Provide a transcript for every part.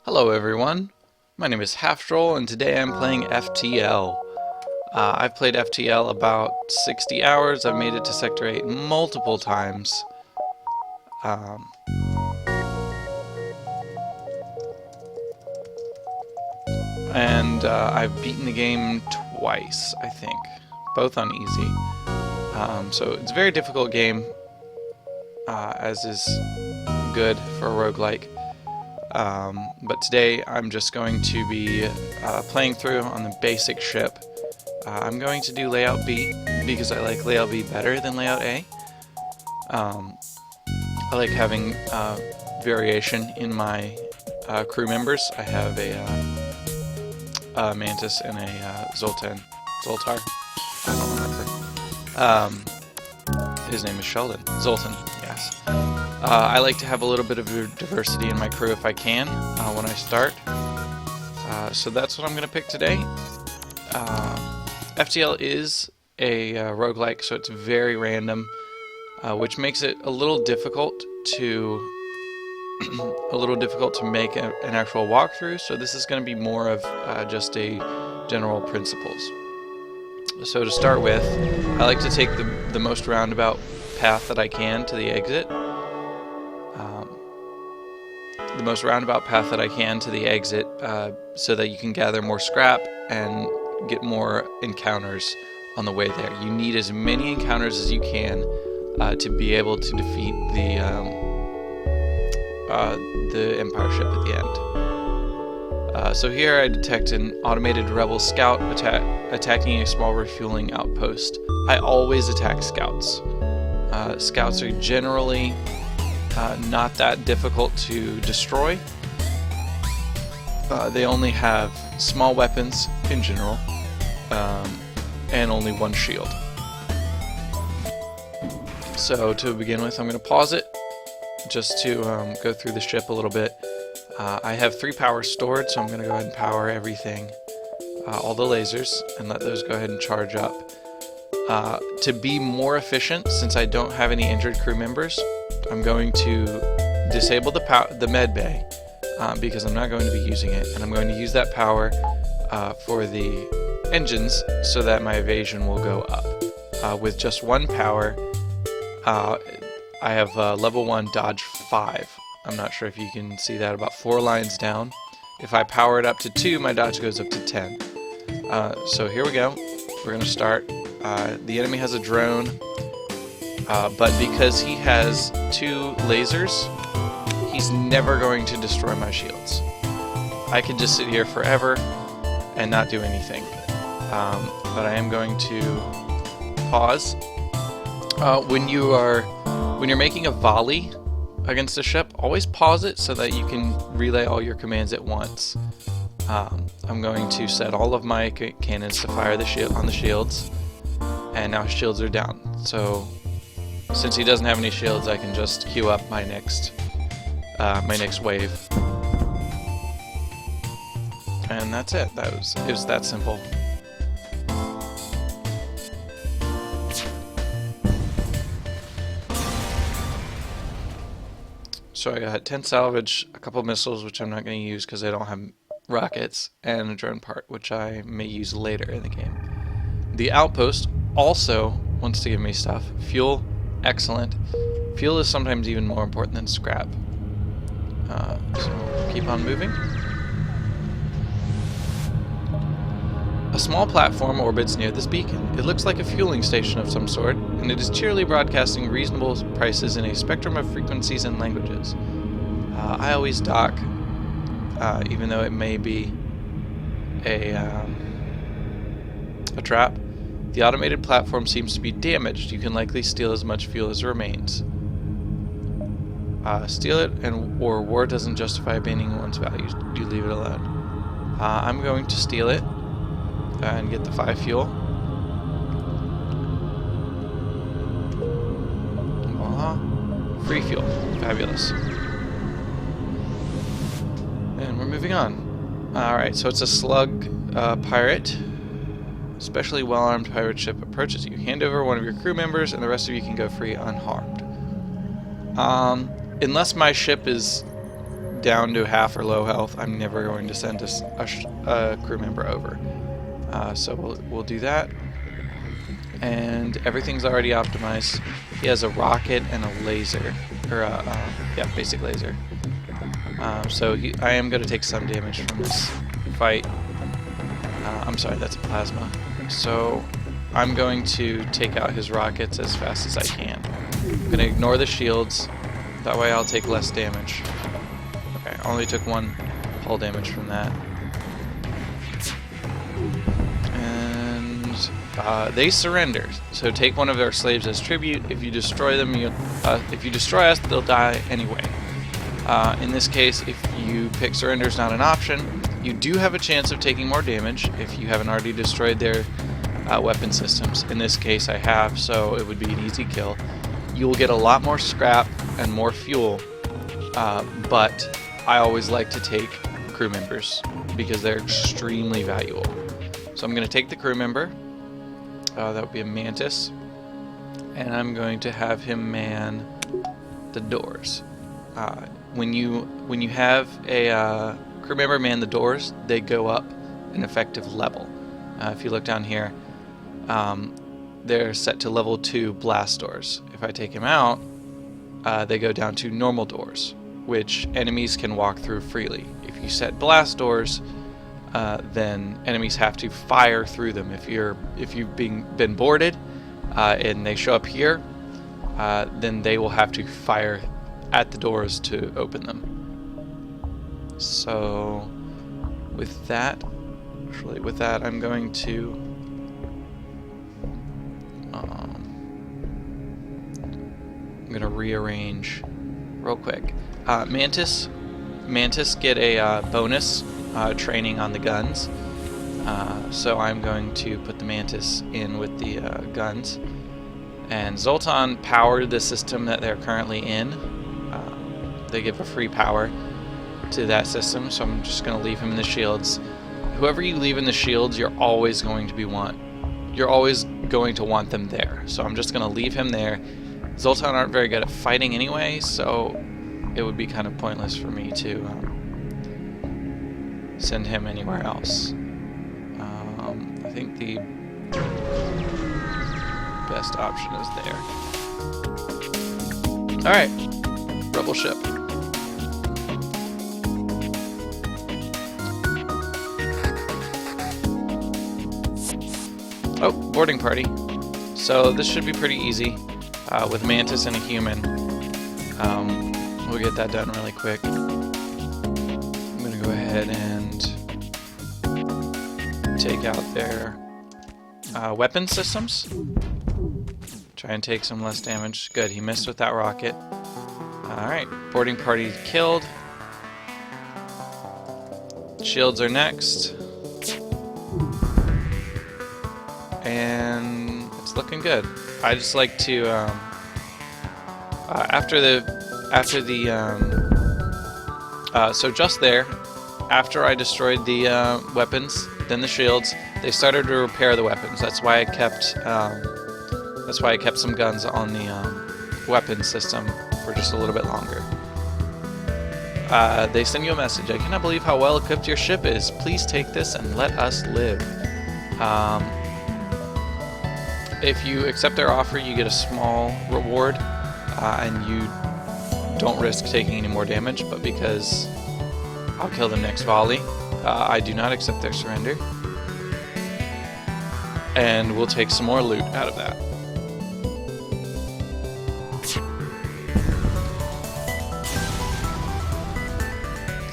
Hello everyone, my name is Halftroll and today I'm playing FTL. I've played FTL about 60 hours, I've made it to Sector 8 multiple times. Um, I've beaten the game twice, I think, both on easy. So it's a very difficult game, as is good for a roguelike. But today I'm just going to be playing through on the basic ship. I'm going to do layout B because I like layout B better than layout A. I like having variation in my crew members. I have a Mantis and a Zoltar. I don't remember. His name is Sheldon. Zoltan, yes. I like to have a little bit of diversity in my crew if I can when I start. So that's what I'm going to pick today. FTL is a roguelike, so it's very random, which makes it a little difficult to make an actual walkthrough. So this is going to be more of just a general principles. So to start with, I like to take the most roundabout path that I can to the exit. So that you can gather more scrap and get more encounters on the way there. You need as many encounters as you can to be able to defeat the Empire ship at the end. So here I detect an automated rebel scout attacking a small refueling outpost. I always attack scouts. Scouts are generally not that difficult to destroy. They only have small weapons in general, and only one shield. So to begin with, I'm going to pause it just to go through the ship a little bit. I have 3 powers stored, so I'm going to go ahead and power everything, all the lasers, and let those go ahead and charge up. To be more efficient, since I don't have any injured crew members, I'm going to disable the med bay because I'm not going to be using it, and I'm going to use that power for the engines so that my evasion will go up. With just 1 power, I have level 1 dodge 5. I'm not sure if you can see that, about 4 lines down. If I power it up to 2, my dodge goes up to 10. So here we go. We're going to start. The enemy has a drone, but because he has 2 lasers, he's never going to destroy my shields. I can just sit here forever and not do anything. But I am going to pause. When you're making a volley against a ship, always pause it so that you can relay all your commands at once. I'm going to set all of my cannons to fire on the shields, and now his shields are down. So since he doesn't have any shields, I can just queue up my next wave. And that's it. It was that simple. So I got 10 salvage, a couple missiles, which I'm not going to use because I don't have rockets, and a drone part, which I may use later in the game. The outpost also wants to give me stuff. Fuel, excellent. Fuel is sometimes even more important than scrap. So keep on moving. A small platform orbits near this beacon. It looks like a fueling station of some sort, and it is cheerily broadcasting reasonable prices in a spectrum of frequencies and languages. I always dock, even though it may be a trap. The automated platform seems to be damaged. You can likely steal as much fuel as remains. Steal it, or war doesn't justify abandoning one's values. Do leave it alone. I'm going to steal it and get the 5 fuel. Voila. Free fuel. Fabulous. And we're moving on. Alright, so it's a slug pirate. Especially well-armed pirate ship approaches you. Hand over one of your crew members and the rest of you can go free unharmed. Unless my ship is down to half or low health, I'm never going to send a crew member over. So we'll do that. And everything's already optimized. He has a rocket and a laser, or yeah, basic laser. So I am going to take some damage from this fight. I'm sorry, that's a plasma. So I'm going to take out his rockets as fast as I can. I'm going to ignore the shields. That way I'll take less damage. Okay, I only took 1 hull damage from that. And they surrender. So take one of our slaves as tribute. If you destroy them, if you destroy us, they'll die anyway. In this case, if you pick surrender is not an option, you do have a chance of taking more damage if you haven't already destroyed their weapon systems. In this case, I have, so it would be an easy kill. You will get a lot more scrap and more fuel, but I always like to take crew members because they're extremely valuable. So I'm going to take the crew member. That would be a mantis, and I'm going to have him man the doors. When you have a crew member man the doors, they go up an effective level. If you look down here, they're set to level 2 blast doors. If I take him out, they go down to normal doors, which enemies can walk through freely. If you set blast doors, then enemies have to fire through them. If you've been boarded and they show up here, then they will have to fire at the doors to open them. So with that, I'm going to rearrange real quick. Mantis get a bonus training on the guns, so I'm going to put the Mantis in with the guns. And Zoltan powered the system that they're currently in. They give a free power to that system, so I'm just going to leave him in the shields. Whoever you leave in the shields, you're always going to want them there. So I'm just going to leave him there. Zoltan aren't very good at fighting anyway, so it would be kind of pointless for me to send him anywhere else. I think the best option is there. Alright, rebel ship. Oh, boarding party. So this should be pretty easy with Mantis and a human. We'll get that done really quick. I'm gonna go ahead and take out their weapon systems. Try and take some less damage. Good, he missed with that rocket. Alright, boarding party killed. Shields are next. And it's looking good. I just like to so just there, after I destroyed the weapons, then the shields, they started to repair the weapons. That's why I kept some guns on the weapon system for just a little bit longer. They send you a message. I cannot believe how well equipped your ship is. Please take this and let us live. If you accept their offer, you get a small reward, and you don't risk taking any more damage, but because I'll kill them next volley, I do not accept their surrender. And we'll take some more loot out of that.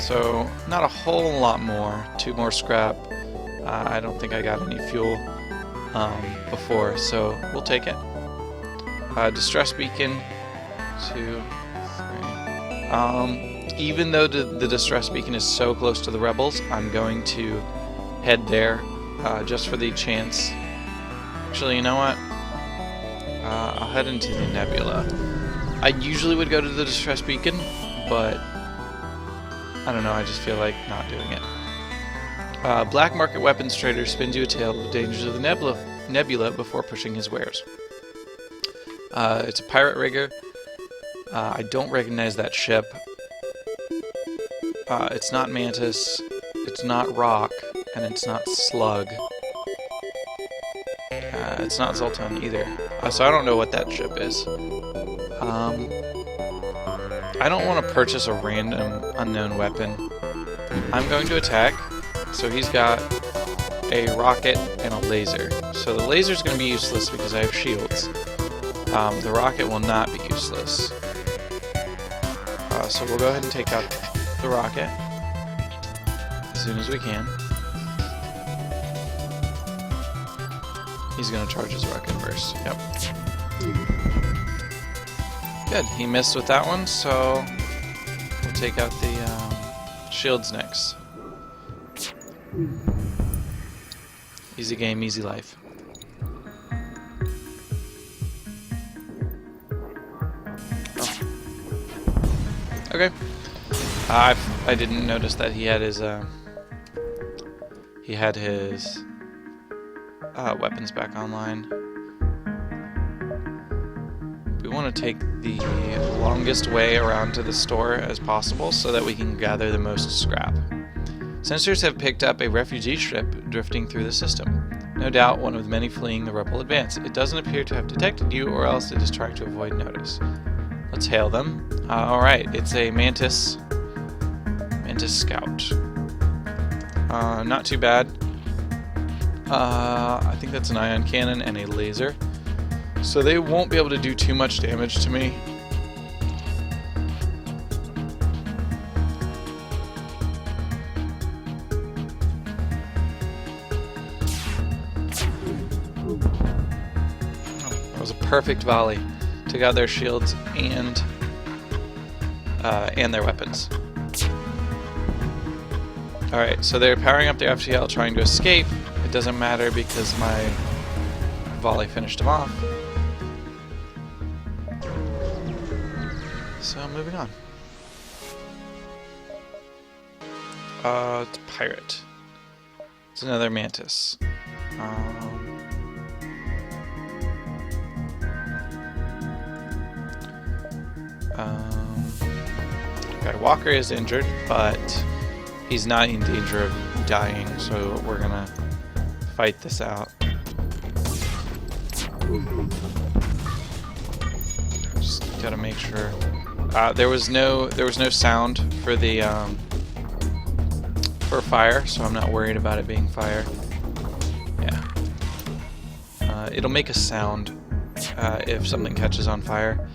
So, not a whole lot more. 2 more scrap. I don't think I got any fuel before, so we'll take it. Distress beacon. 2, 3. Even though the distress beacon is so close to the rebels, I'm going to head there just for the chance. Actually, you know what? I'll head into the nebula. I usually would go to the distress beacon, but I don't know, I just feel like not doing it. Black market weapons trader spins you a tale of the dangers of the nebula before pushing his wares. It's a pirate rigger. I don't recognize that ship. It's not mantis, it's not rock, and it's not slug. It's not Zoltan either. So I don't know what that ship is. I don't want to purchase a random unknown weapon. I'm going to attack. So he's got a rocket and a laser. So the laser is going to be useless because I have shields. The rocket will not be useless. So we'll go ahead and take out the rocket as soon as we can. He's going to charge his rocket first. Yep. Good. He missed with that one, so we'll take out the shields next. Easy game, easy life. Oh. Okay. I didn't notice that he had his weapons back online. We want to take the longest way around to the store as possible so that we can gather the most scrap. Sensors have picked up a refugee ship drifting through the system. No doubt one of the many fleeing the Rebel advance. It doesn't appear to have detected you, or else it is trying to avoid notice. Let's hail them. Alright, it's a Mantis Scout. Not too bad. I think that's an ion cannon and a laser. So they won't be able to do too much damage to me. That was a perfect volley. Took out their shields and their weapons. Alright, so they're powering up their FTL trying to escape. It doesn't matter because my volley finished them off. So moving on. It's a pirate. It's another mantis. Okay, Walker is injured, but he's not in danger of dying, so we're gonna fight this out. Just gotta make sure. There was no sound for the for fire, so I'm not worried about it being fire. Yeah. It'll make a sound if something catches on fire.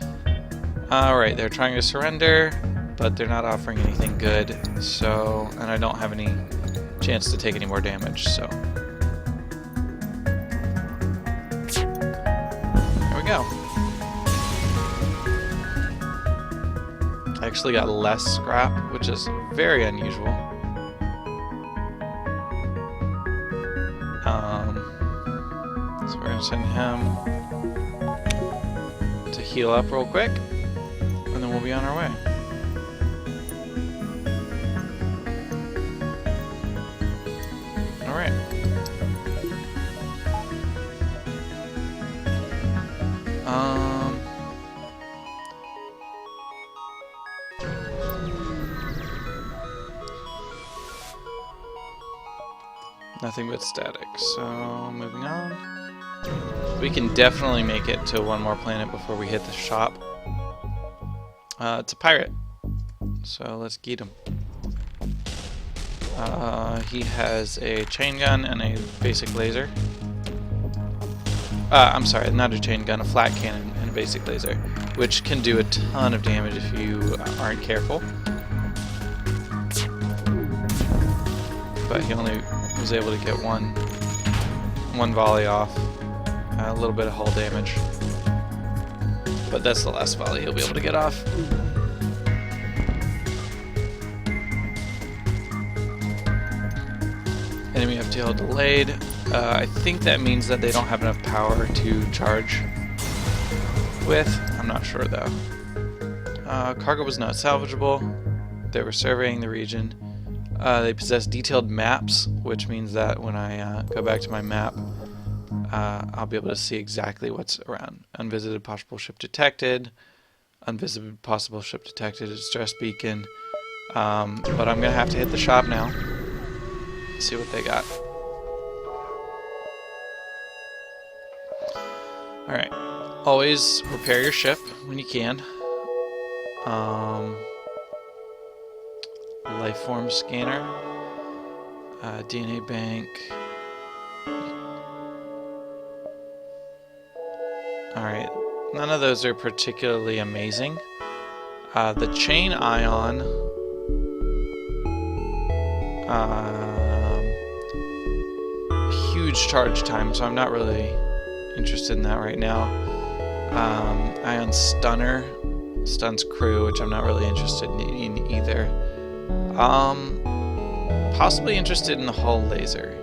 Alright, they're trying to surrender, but they're not offering anything good, so, and I don't have any chance to take any more damage, so. There we go. I actually got less scrap, which is very unusual. So we're going to send him to heal up real quick, and then we'll be on our way. Alright. Nothing but static, so moving on. We can definitely make it to one more planet before we hit the shop. It's a pirate, so let's get him. He has a chain gun and a basic laser. I'm sorry, not a chain gun, a flat cannon and a basic laser, which can do a ton of damage if you aren't careful. But he only was able to get one volley off, a little bit of hull damage. But that's the last volley he'll be able to get off. Enemy FTL delayed. I think that means that they don't have enough power to charge with. I'm not sure though. Cargo was not salvageable. They were surveying the region. They possess detailed maps, which means that when I go back to my map, I'll be able to see exactly what's around. Unvisited possible ship detected. Unvisited possible ship detected. Distress beacon. But I'm gonna have to hit the shop now. See what they got. Alright. Always repair your ship when you can. Life form scanner. DNA bank. Alright. None of those are particularly amazing. The chain ion. Huge charge time, so I'm not really interested in that right now. Ion stunner stuns crew, which I'm not really interested in either. Possibly interested in the hull laser.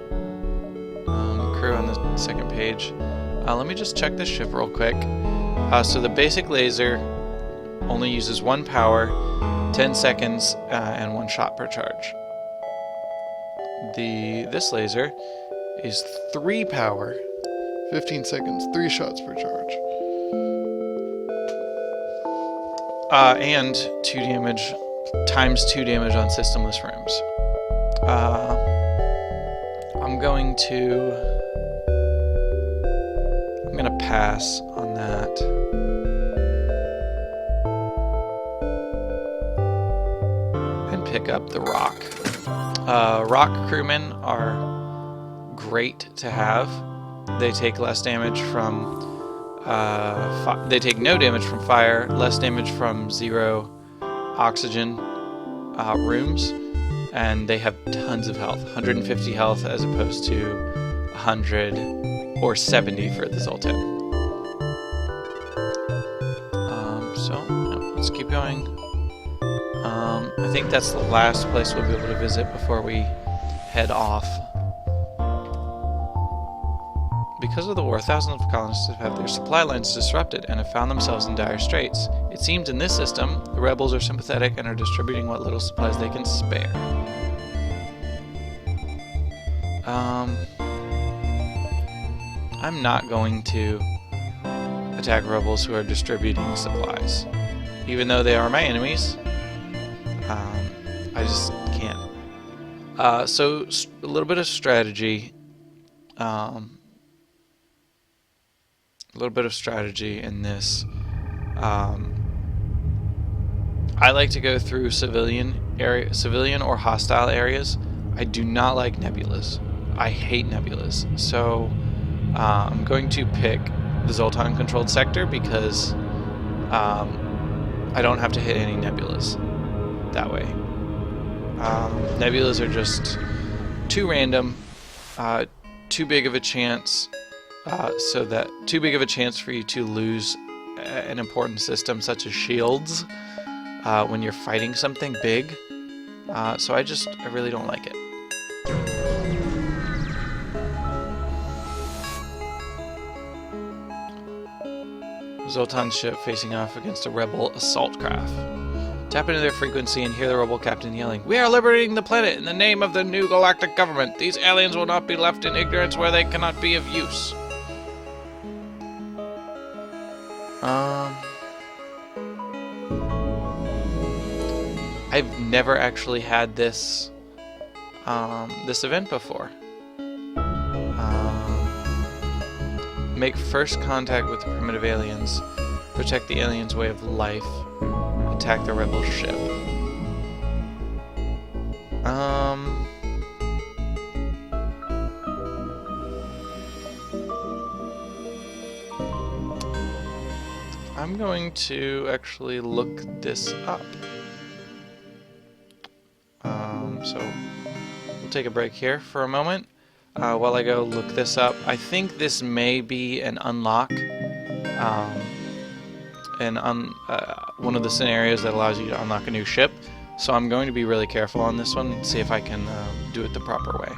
Crew on the second page. Let me just check this ship real quick. So the basic laser only uses 1 power, 10 seconds, and 1 shot per charge. This laser is 3 power, 15 seconds, 3 shots per charge. And 2 damage, times 2 damage on systemless rooms. I'm gonna pass on that. And pick up the rock. Rock crewmen are great to have. They take less damage from they take no damage from fire, less damage from 0 oxygen rooms, and they have tons of health. 150 health as opposed to 100 or 70 for the Zoltan. Let's keep going. I think that's the last place we'll be able to visit before we head off. Because of the war, thousands of colonists have had their supply lines disrupted and have found themselves in dire straits. It seems in this system, the rebels are sympathetic and are distributing what little supplies they can spare. I'm not going to attack rebels who are distributing supplies. Even though they are my enemies, I just can't. So, a little bit of strategy. A little bit of strategy in this. I like to go through civilian or hostile areas. I do not like nebulas. I hate nebulas. So I'm going to pick the Zoltan controlled sector because I don't have to hit any nebulas that way. Nebulas are just too random, too big of a chance. Too big of a chance for you to lose an important system such as shields when you're fighting something big. So I really don't like it. Zoltan ship facing off against a rebel assault craft. Tap into their frequency and hear the rebel captain yelling, "We are liberating the planet in the name of the new galactic government. These aliens will not be left in ignorance where they cannot be of use." I've never actually had this event before. Make first contact with the primitive aliens. Protect the aliens' way of life. Attack the rebel ship. I'm going to actually look this up. So we'll take a break here for a moment while I go look this up. I think this may be an unlock, one of the scenarios that allows you to unlock a new ship. So I'm going to be really careful on this one and see if I can do it the proper way.